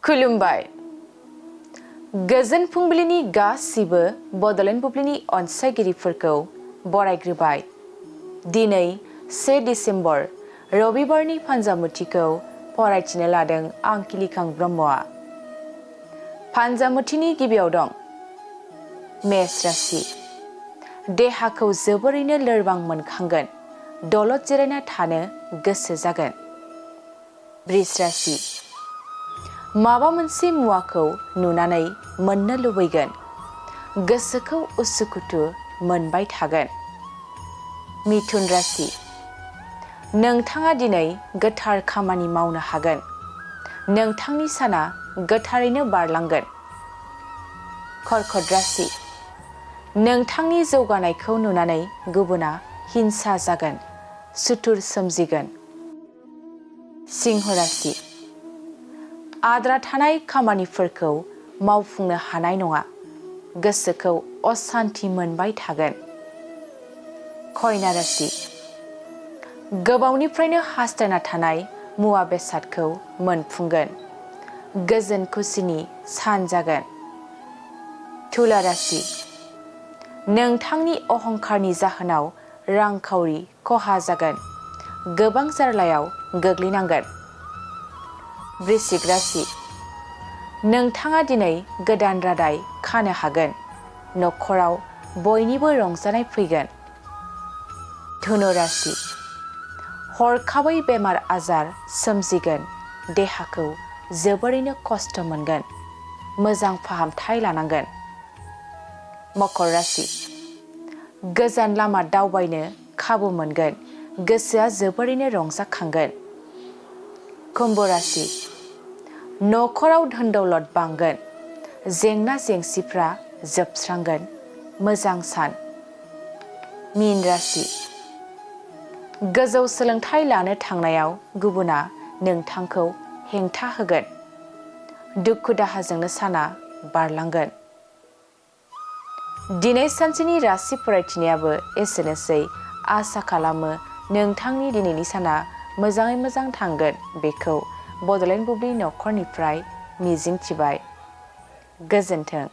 खुलुमबाय गोजोन फुंबिलिनि गासिबो बड'लेण्ड बुब्लिनि अनसायगिरिफोरखौ बरायग्रोबाय। दिनै 1 डिसेम्बर रबिबारनि फान्जामुथिखौ फरायथिनो लादों आं किलिखां ब्रह्मआ। फान्जामुथिनि गिबियाव दं मेष राशि। देहाखौ जोबोरैनो लोरबां मोनखांगोन, दलद जिरायना थानो गोसो जागोन। वृष राशि। माबा मोनसे मुवाखौ नुनानै मोननो लुबैगोन, गोसोखौ उसुखुथु मोनबाय थागोन। मिथुन राशि। नोंथाङा दिनै गोथार खामानि मावनो हागोन, नोंथांनि साना गोथारैनो बारलांगोन। कर्कट राशि। नोंथांनि जौगानायखौ नुनानै गुबुना हिंसा जागोन, सुथुर सोमजिगोन। सिंह राशि। आद्रा थानाय खामानिफोरखौ मावफुंनो हानाय नङा, गोसोखौ असान्थि मोनबाय थागोन। कन्या राशि। गोबावनिफ्रायनो हास्थायना थानाय मुवा बेसादखौ मोनफुंगोन, गोजोन खुसिनि सान जागोन। तुला राशि। नोंथांनि अहंकारनि जाहोनाव रांखावरि खहा जागोन, गोबां जारलायाव गोग्लैनांगोन। वृश्चिक राशि। नोंथाङा दिनै गोदान रादाय खानो हागोन, नखराव बयनिबो रंजानाय फैगोन। धनु राशि। हरखाबै बेमार आजार सोमजिगोन, देहाखौ जोबोरैनो खस्थ' मोनगोन, मोजां फाहामथाय लानांगोन। मकर राशि। गोजान लामा दावबायनो खाबु मोनगोन, गोसोआ जोबोरैनो रंजाखांगोन। कुम्भ राशि। नखराव धोन दौलत बांगोन, जेंना जेंसिफ्रा जोबस्रांगोन, मोजां सान। मीन राशि। गोजौ सोलोंथाइ लानो थांनायाव गुबुना नोंथांखौ हेंथा होगोन, दुखु दाहाजोंनो साना बारलांगोन। दिनै सानसेनि राशि फरायथिनायाबो एसेनोसै। आसा खालामो नोंथांनि दिनैनि साना मोजाङै मोजां थांगोन, बेखौ बड'लेण्ड बुब्लि नखरनिफ्राय मिजिंथिबाय। गोजोन्थों।